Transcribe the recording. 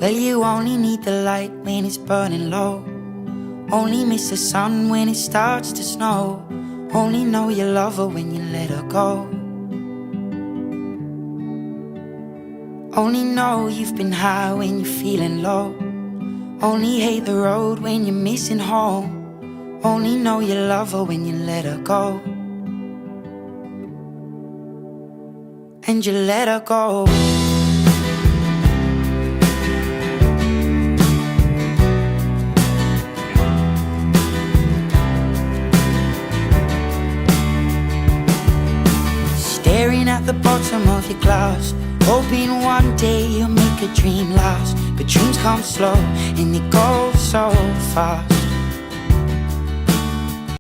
Well, you only need the light when it's burning low. Only miss the sun when it starts to snow. Only know you love her when you let her go. Only know you've been high when you're feeling low. Only hate the road when you're missing home. Only know you love her when you let her go. And you let her go. Staring at the bottom of your glass, hoping one day you'll make a dream last. But dreams come slow and they go so fast.